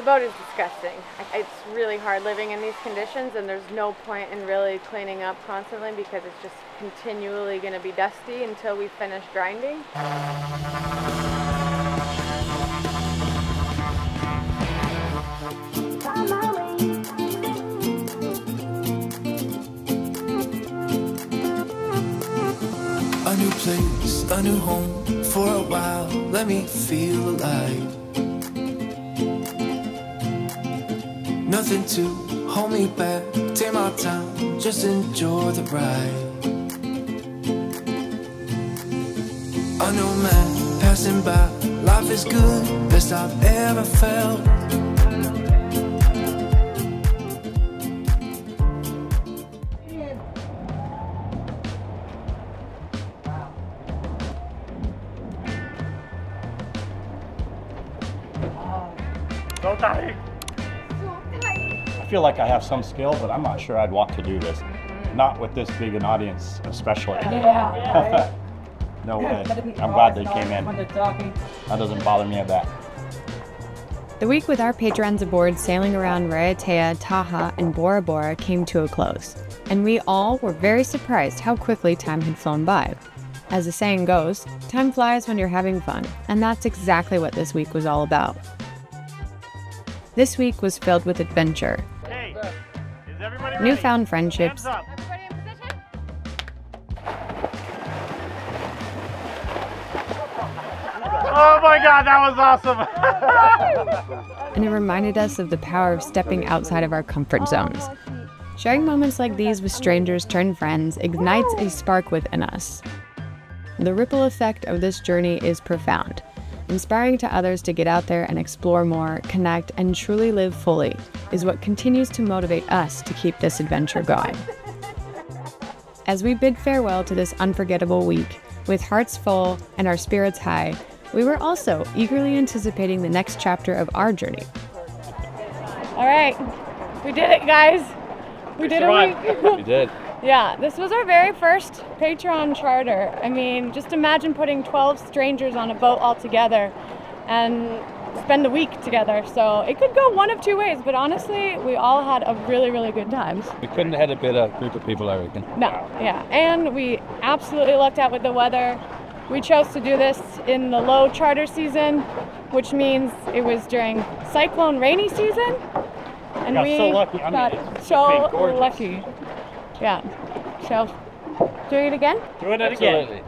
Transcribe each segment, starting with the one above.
The boat is disgusting. It's really hard living in these conditions, and there's no point in really cleaning up constantly because it's just continually going to be dusty until we finish grinding. A new place, a new home, for a while, let me feel alive. Nothing to hold me back, take my time, just enjoy the ride. A new man passing by, life is good, best I've ever felt. So tight. I feel like I have some skill, but I'm not sure I'd want to do this. Not with this big an audience, especially. Yeah. No way. I'm glad they came in. That doesn't bother me a bit. The week with our patrons aboard sailing around Raiatea, Taha, and Bora Bora came to a close, and we all were very surprised how quickly time had flown by. As the saying goes, time flies when you're having fun, and that's exactly what this week was all about. This week was filled with adventure, Hey, is everybody ready? newfound friendships, Hands up. Everybody in position? Oh my God, that was awesome. and it reminded us of the power of stepping outside of our comfort zones. Sharing moments like these with strangers turned friends ignites a spark within us. The ripple effect of this journey is profound, inspiring to others to get out there and explore more, connect, and truly live fully is what continues to motivate us to keep this adventure going. As we bid farewell to this unforgettable week, with hearts full and our spirits high, we were also eagerly anticipating the next chapter of our journey. All right, we did it, guys. We did a week. You did. Yeah, this was our very first Patreon charter. I mean, just imagine putting 12 strangers on a boat all together and spend a week together. So it could go one of two ways, but honestly, we all had a really, really good time. We couldn't have had a better group of people, I reckon. No, yeah, and we absolutely lucked out with the weather. We chose to do this in the low charter season, which means it was during cyclone rainy season. And got we so lucky. I mean, got it's so been gorgeous. lucky. Yeah. So, do it again? Doing it again.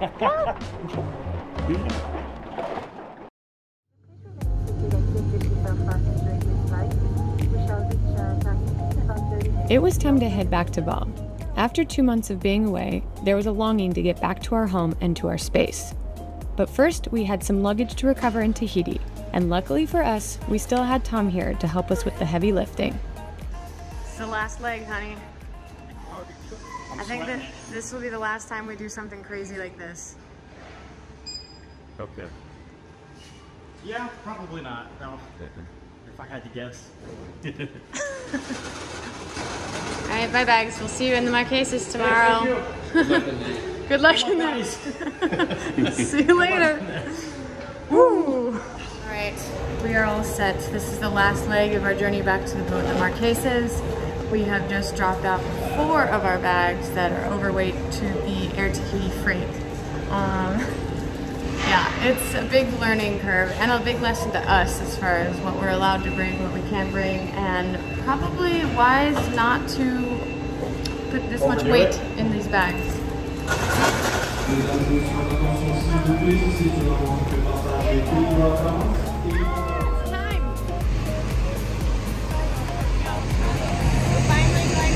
It was time to head back to Bali. After 2 months of being away, there was a longing to get back to our home and to our space. But first, we had some luggage to recover in Tahiti, and luckily for us, we still had Tom here to help us with the heavy lifting. It's the last leg, honey. I think that this will be the last time we do something crazy like this. Okay. Yeah, probably not. No. If I had to guess. All right, bye bags. We'll see you in the Marquesas tomorrow. Good luck in that. See you later. Woo! All right, we are all set. This is the last leg of our journey back to the boat, the Marquesas. We have just dropped off 4 of our bags that are overweight to the Air Tahiti freight. Yeah, it's a big learning curve and a big lesson to us as far as what we're allowed to bring, what we can't bring, and probably wise not to put this much weight in these bags.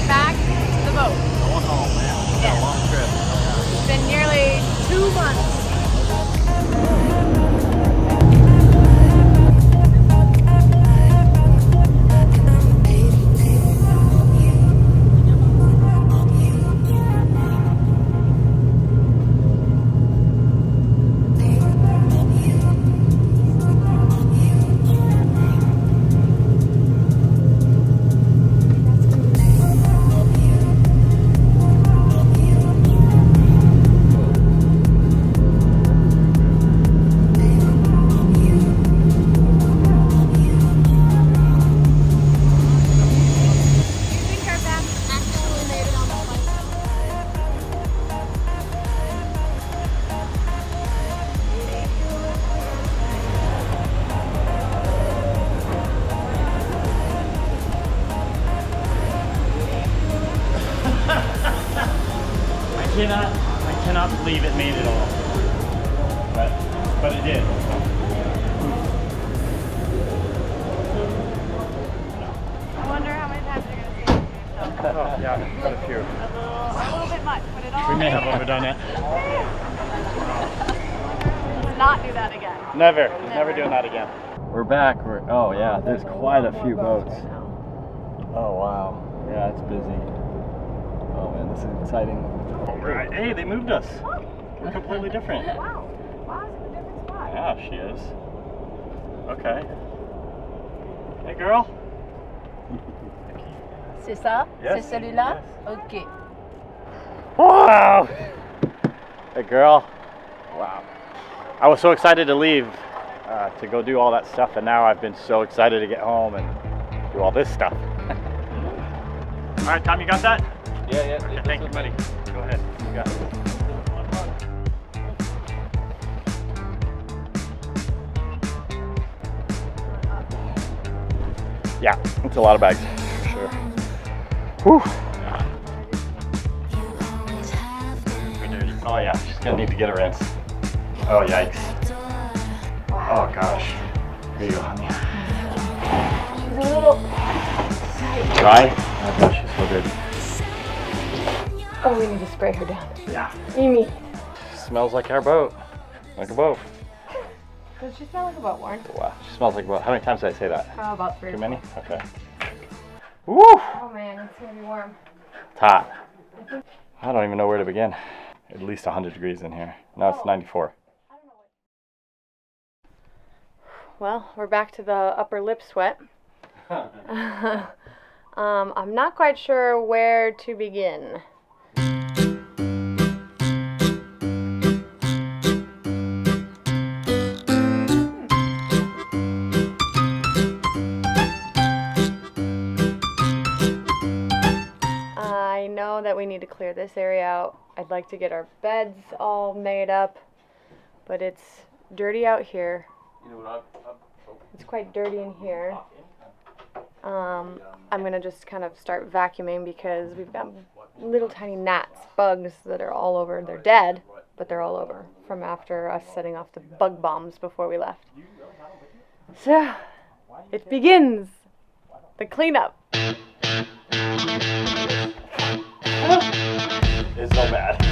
Back to the boat. Going home, man. Yes. A long trip. It's been nearly 2 months. I cannot believe it made it all. But it did. I wonder how many times you're going to say it to yourself. Oh, yeah, quite a few. A little bit much. Put it all We may in. have overdone it. Let's not do that again. Never doing that again. We're back. Oh yeah, there's quite a few boats. Oh wow. Yeah, it's busy. Oh man, this is exciting. All right. Hey, they moved us. We're completely different. Wow. Wow, it's in a different spot. Yeah, she is. Okay. Hey girl. C'est ça? Yes. C'est celui-là? Yes. Ok. Wow. Hey girl. Wow. I was so excited to leave to go do all that stuff, and now I've been so excited to get home and do all this stuff. All right, Tom, you got that? Yeah. Okay, thank you, buddy. Go ahead. You got it. Yeah, it's a lot of bags, for sure. Whew. Oh yeah, she's gonna need to get a rinse. Oh yikes. Oh gosh. Here you go, honey. She's a little Dry? Oh gosh, she's so good. Oh, we need to spray her down. Yeah. Amy. Smells like our boat. Like a boat. Does she smell like a boat, Warren? Wow, she smells like a boat. How many times did I say that? Oh, about 3 or Too 4. many? Okay. Woo! Oh man, it's gonna be warm. It's hot. I don't even know where to begin. At least 100 degrees in here. No, it's 94. Well, we're back to the upper lip sweat. I'm not quite sure where to begin. I know that we need to clear this area out. I'd like to get our beds all made up, but it's dirty out here. It's quite dirty in here. I'm gonna just kind of start vacuuming because we've got little tiny gnats, bugs that are all over. They're dead, but they're all over from after us setting off the bug bombs before we left. So, it begins the cleanup. It's so bad.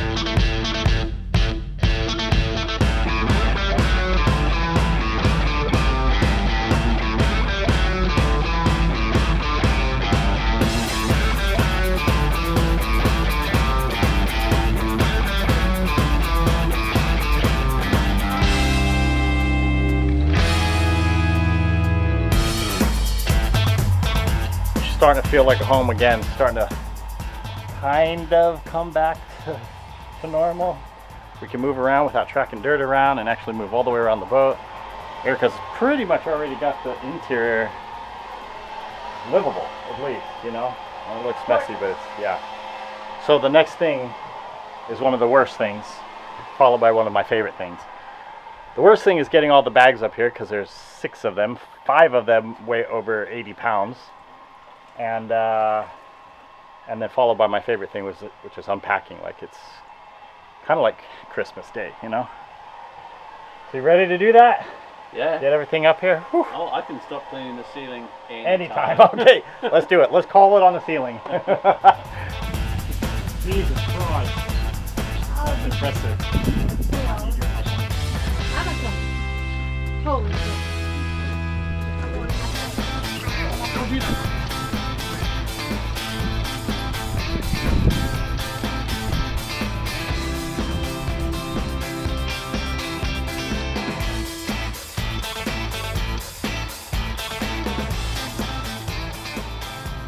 Starting to feel like a home again, starting to kind of come back to normal. We can move around without tracking dirt around and actually move all the way around the boat. Erica's pretty much already got the interior livable, at least, you know. It looks messy, but it's, yeah. So the next thing is one of the worst things, followed by one of my favorite things. The worst thing is getting all the bags up here because there's 6 of them. 5 of them weigh over 80 pounds. And then followed by my favorite thing, which is unpacking. Like, it's kind of like Christmas Day, you know? So you ready to do that? Yeah. Get everything up here? Whew. Oh, I can stop cleaning the ceiling Anytime. Okay, let's do it. Let's call it on the ceiling. Jesus Christ. That's impressive. Holy shit.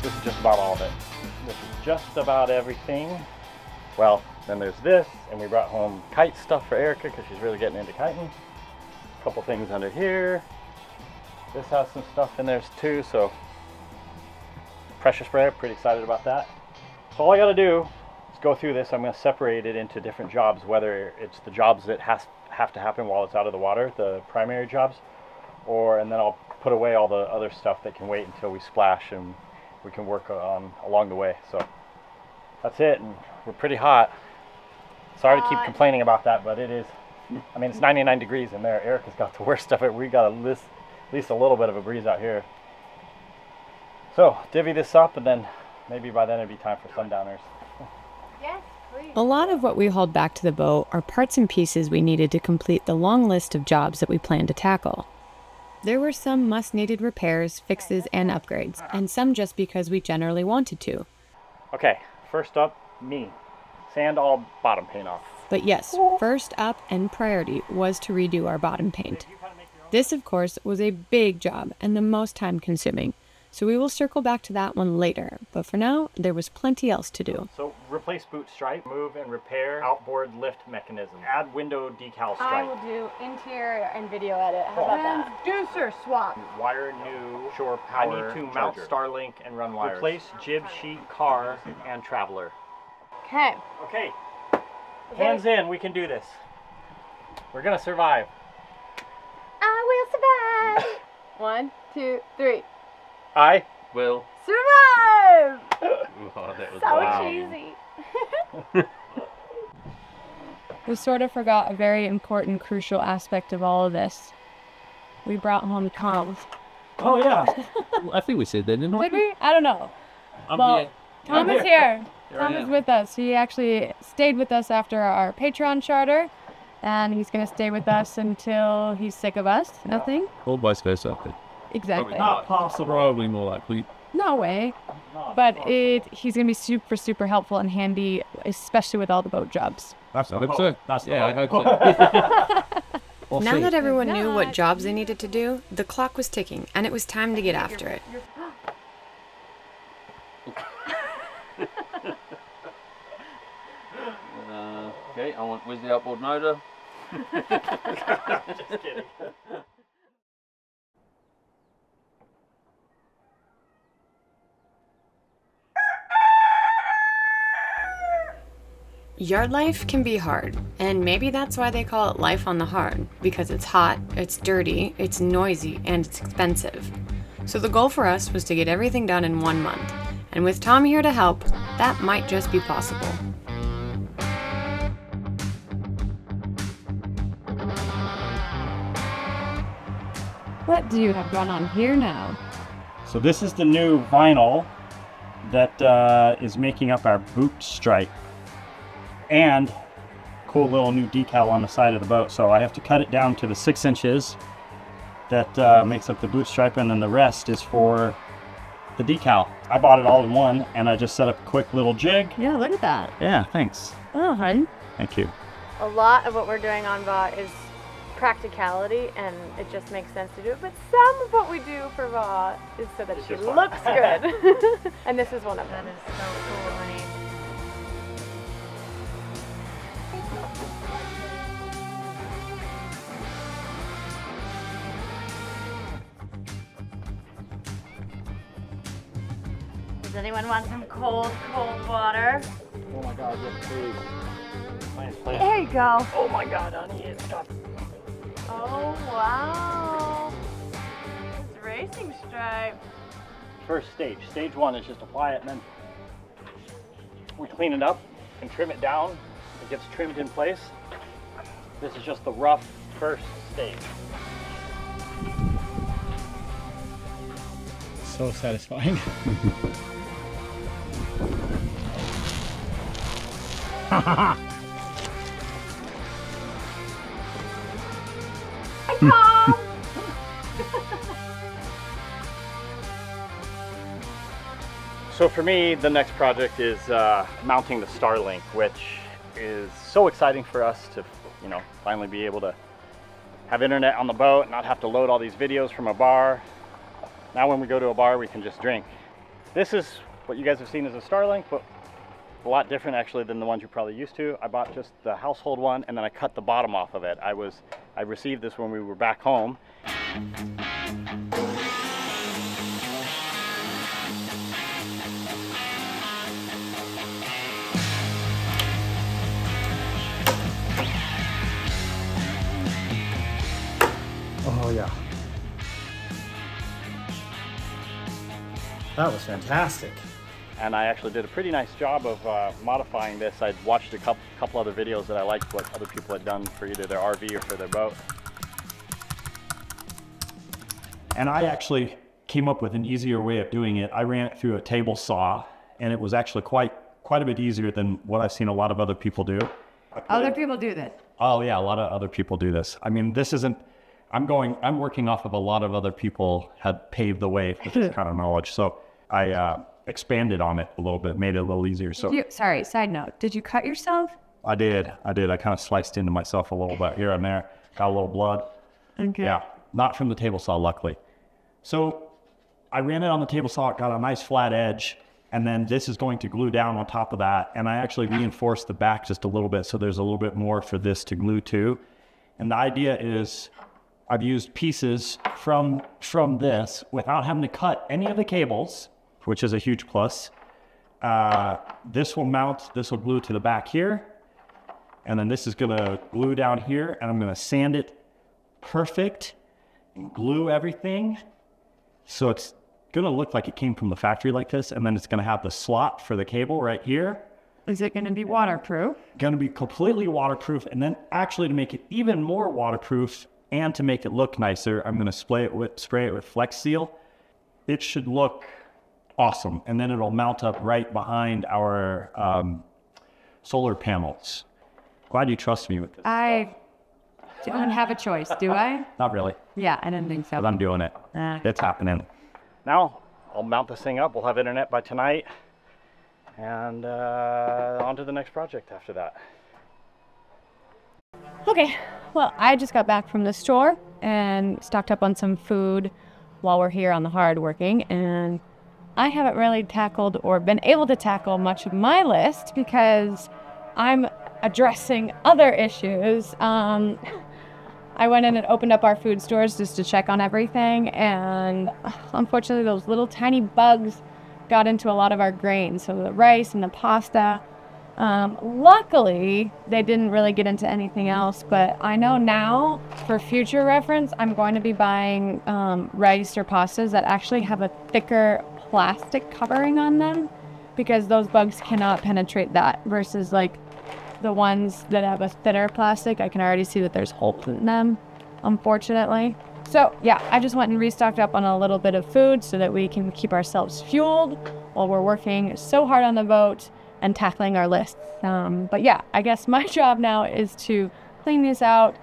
This is just about all of it. This is just about everything. Well, then there's this, and we brought home kite stuff for Erica because she's really getting into kiting. A couple things under here. This has some stuff in there too, so pressure sprayer, pretty excited about that. So all I gotta do is go through this. I'm gonna separate it into different jobs, whether it's the jobs that have to happen while it's out of the water, the primary jobs, and then I'll put away all the other stuff that can wait until we splash and we can work on along the way. So that's it, and we're pretty hot. Sorry to keep complaining about that, but it is, I mean, it's 99 degrees in there. Eric has got the worst of it. We got at least a little bit of a breeze out here. So, divvy this up, and then maybe by then it'd be time for sundowners. Yes, please. A lot of what we hauled back to the boat are parts and pieces we needed to complete the long list of jobs that we planned to tackle. There were some must-needed repairs, fixes, and upgrades, and some just because we generally wanted to. Okay, first up, me. Sand all bottom paint off. But yes, first up and priority was to redo our bottom paint. This, of course, was a big job and the most time-consuming, so we will circle back to that one later, but for now, there was plenty else to do. So, replace boot stripe, move and repair outboard lift mechanism, add window decal stripe. I will do interior and video edit. How about that? Transducer swap. Wire new shore power. I need to mount Starlink and run wires. Replace jib sheet, car, and traveler. Okay. Okay, hands in, we can do this. We're gonna survive. I will survive. 1, 2, 3. I Will. Survive! Oh, that was So cheesy. We sort of forgot a very important, crucial aspect of all of this. We brought home Tom. Oh yeah. I think we said that, didn't we? Did we? I don't know. Well, Tom is here. Tom is with us. He actually stayed with us after our Patreon charter, and he's going to stay with us until he's sick of us. Nothing? Or vice versa. Exactly. Not possible. Probably more likely. No way. But he's going to be super, super helpful and handy, especially with all the boat jobs. That's I hope so. That's Yeah, I hope so. Now that everyone knew what jobs they needed to do, the clock was ticking, and it was time to get after it. Okay, where's the outboard motor? Just kidding. Yard life can be hard, and maybe that's why they call it life on the hard, because it's hot, it's dirty, it's noisy, and it's expensive. So the goal for us was to get everything done in 1 month, and with Tom here to help, that might just be possible. What do you have going on here now? So this is the new vinyl that is making up our boot stripe. And cool little new decal on the side of the boat. So I have to cut it down to the 6 inches that makes up the boot stripe, and then the rest is for the decal. I bought it all in one, and I just set up a quick little jig. Yeah, look at that. Yeah, thanks. Oh, hun. Thank you. A lot of what we're doing on VA is practicality, and it just makes sense to do it. But some of what we do for VA is so that she looks good. And this is one of them. That is so cool, honey. Does anyone want some cold, cold water? Oh my God, yes please. There you go. Oh my God, honey, it's got... Oh, wow. It's racing stripe. First stage. Stage one is just apply it, and then we clean it up and trim it down. It gets trimmed in place. This is just the rough first stage. So satisfying. So for me, the next project is mounting the Starlink, which is so exciting for us to, you know, finally be able to have internet on the boat, not have to load all these videos from a bar. Now when we go to a bar, we can just drink. This is what you guys have seen as a Starlink, but a lot different actually than the ones you're probably used to. I bought just the household one, and then I cut the bottom off of it. I received this when we were back home. Oh yeah. That was fantastic. And I actually did a pretty nice job of modifying this. I'd watched a couple other videos that I liked what other people had done for either their RV or for their boat. And I actually came up with an easier way of doing it. I ran it through a table saw, and it was actually quite a bit easier than what I've seen a lot of other people do. Other people do this? Oh yeah, a lot of other people do this. I mean, this isn't, I'm working off of a lot of other people had paved the way for this kind of knowledge. So I expanded on it a little bit, made it a little easier. So sorry, side note, did you cut yourself? I did. I kind of sliced into myself a little bit here and there. Got a little blood. Okay. Yeah, not from the table saw, luckily. So I ran it on the table saw, it got a nice flat edge, and then this is going to glue down on top of that. And I actually reinforced the back just a little bit, so there's a little bit more for this to glue to. And the idea is I've used pieces from this without having to cut any of the cables, which is a huge plus. This will mount, this will glue to the back here. And then this is gonna glue down here, and I'm gonna sand it perfect and glue everything. So it's gonna look like it came from the factory like this, and then it's gonna have the slot for the cable right here. Is it gonna be waterproof? Gonna be completely waterproof, and then actually to make it even more waterproof and to make it look nicer, I'm gonna spray it with Flex Seal. It should look awesome, and then it'll mount up right behind our solar panels. Glad you trust me with this. I don't have a choice, do I? Not really, Yeah, I didn't think so. but I'm doing it. It's happening. Now I'll mount this thing up. We'll have internet by tonight, and on to the next project after that. Okay, well, I just got back from the store and stocked up on some food while we're here on the hard working, and I haven't really tackled or been able to tackle much of my list because I'm addressing other issues. I went in and opened up our food stores just to check on everything, and unfortunately those little tiny bugs got into a lot of our grains, so the rice and the pasta. Luckily, they didn't really get into anything else, but I know now, for future reference, I'm going to be buying rice or pastas that actually have a thicker plastic covering on them, because those bugs cannot penetrate that, versus like the ones that have a thinner plastic. I can already see that there's holes in them, unfortunately. So yeah, I just went and restocked up on a little bit of food so that we can keep ourselves fueled while we're working so hard on the boat and tackling our lists. But yeah, I guess my job now is to clean these out,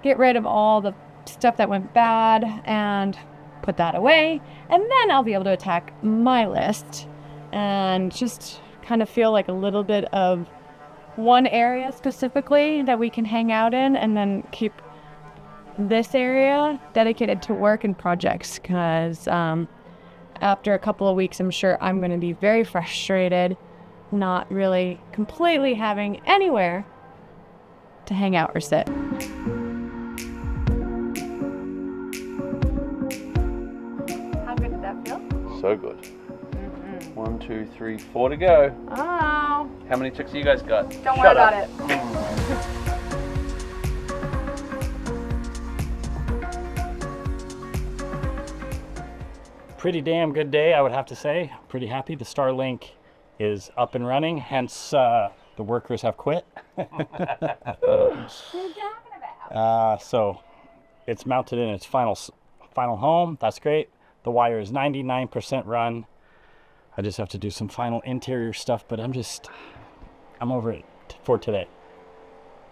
get rid of all the stuff that went bad, and put that away. And then I'll be able to attack my list and just kind of feel like a little bit of one area specifically that we can hang out in, and then keep this area dedicated to work and projects, because after a couple of weeks, I'm sure I'm going to be very frustrated, not really completely having anywhere to hang out or sit. How good did that feel? So good. 1, 2, 3, 4 to go. Oh. How many chicks you guys got? Don't worry about it. Pretty damn good day, I would have to say. Pretty happy. The Starlink is up and running, hence the workers have quit. So it's mounted in its final home. That's great. The wire is 99% run. I just have to do some final interior stuff, but I'm over it for today.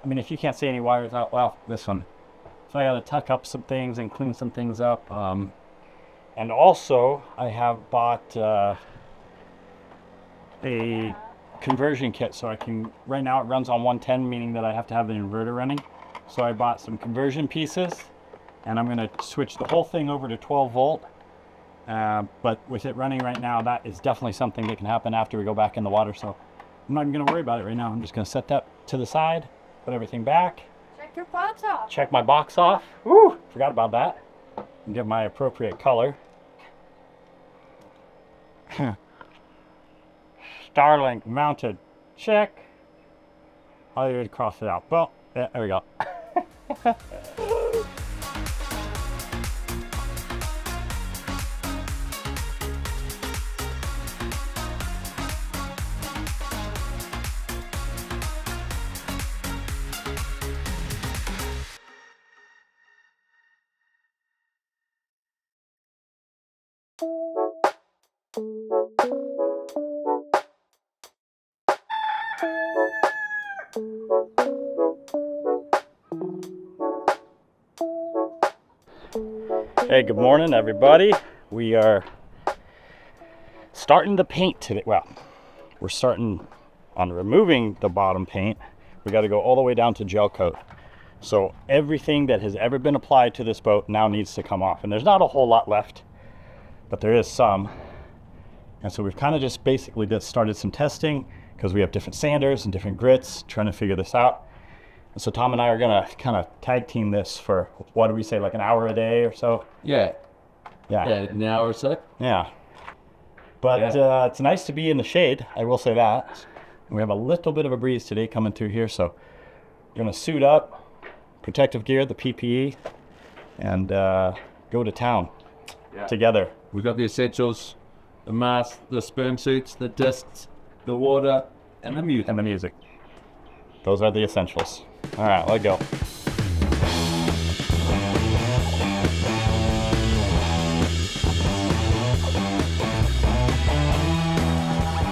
I mean, if you can't see any wires out, well, this one. So I gotta tuck up some things and clean some things up. And also, I have bought a conversion kit, so I can, right now it runs on 110, meaning that I have to have an inverter running. So I bought some conversion pieces, and I'm gonna switch the whole thing over to 12 volt. But with it running right now, that is definitely something that can happen after we go back in the water, so I'm not even gonna worry about it right now. I'm just gonna set that to the side, put everything back. Check your box off. Check my box off. Woo! Forgot about that. And give my appropriate color. Starlink mounted. Check. I'll even cross it out. Well, yeah, there we go. Hey, good morning everybody. We are starting to paint today. Well, we're starting on removing the bottom paint. We got to go all the way down to gel coat. So everything that has ever been applied to this boat now needs to come off. And there's not a whole lot left, but there is some. And so we've kind of just basically just started some testing because we have different sanders and different grits, trying to figure this out. And so Tom and I are gonna kind of tag team this for, what do we say, like an hour a day or so? Yeah. Yeah. Yeah, an hour or so. Yeah. But it's nice to be in the shade, I will say that. And we have a little bit of a breeze today coming through here, so we're gonna suit up, protective gear, the PPE, and go to town together. We've got the essentials, the mask, the sperm suits, the discs, the water, and the music. And the music. Those are the essentials. All right, let's go.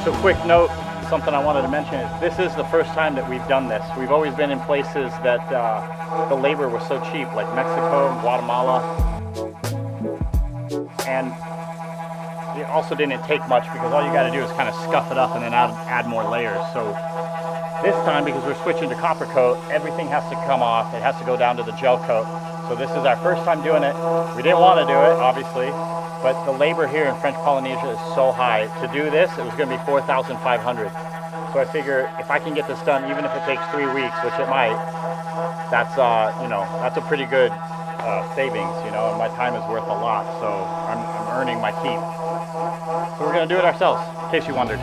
So quick note, something I wanted to mention is this is the first time that we've done this. We've always been in places that the labor was so cheap, like Mexico, Guatemala, and it also didn't take much because all you got to do is kind of scuff it up and then add more layers. So this time, because we're switching to copper coat, everything has to come off. It has to go down to the gel coat. So this is our first time doing it. We didn't want to do it, obviously, but the labor here in French Polynesia is so high. To do this, it was going to be $4,500. So I figure if I can get this done, even if it takes 3 weeks, which it might, that's that's a pretty good savings, and my time is worth a lot. So I'm earning my keep. So we're going to do it ourselves, in case you wondered.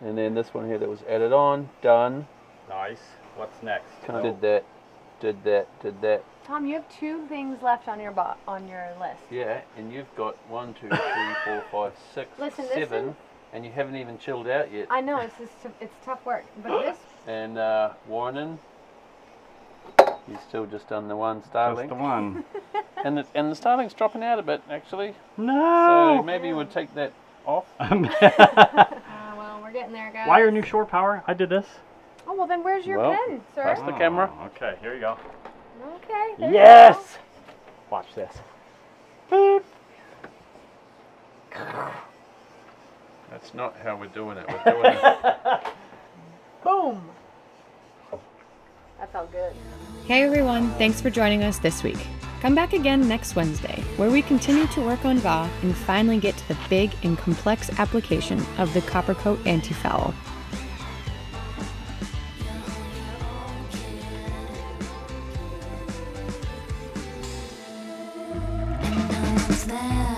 And then this one here that was added on, done. Nice. What's next? Did that, did that, did that. Tom, you have 2 things left on your list. Yeah, and you've got 1, 2, 3, 4, 5, 6, Listen, 7, and you haven't even chilled out yet. I know, it's tough work, but this... And Warren, you've still just done the one starling. Just the one. and the starling's dropping out a bit, actually. No! So maybe you would take that off. Well, we're getting there, guys. Why your new shore power? I did this. Oh, well then where's your pen, sir? Pass the camera. Okay, here you go. Okay, there Yes! you go. Watch this. Boop. That's not how we're doing it. We're doing it. Boom. That felt good. Hey everyone, thanks for joining us this week. Come back again next Wednesday, where we continue to work on Va and finally get to the big and complex application of the Coppercoat Antifoul. Now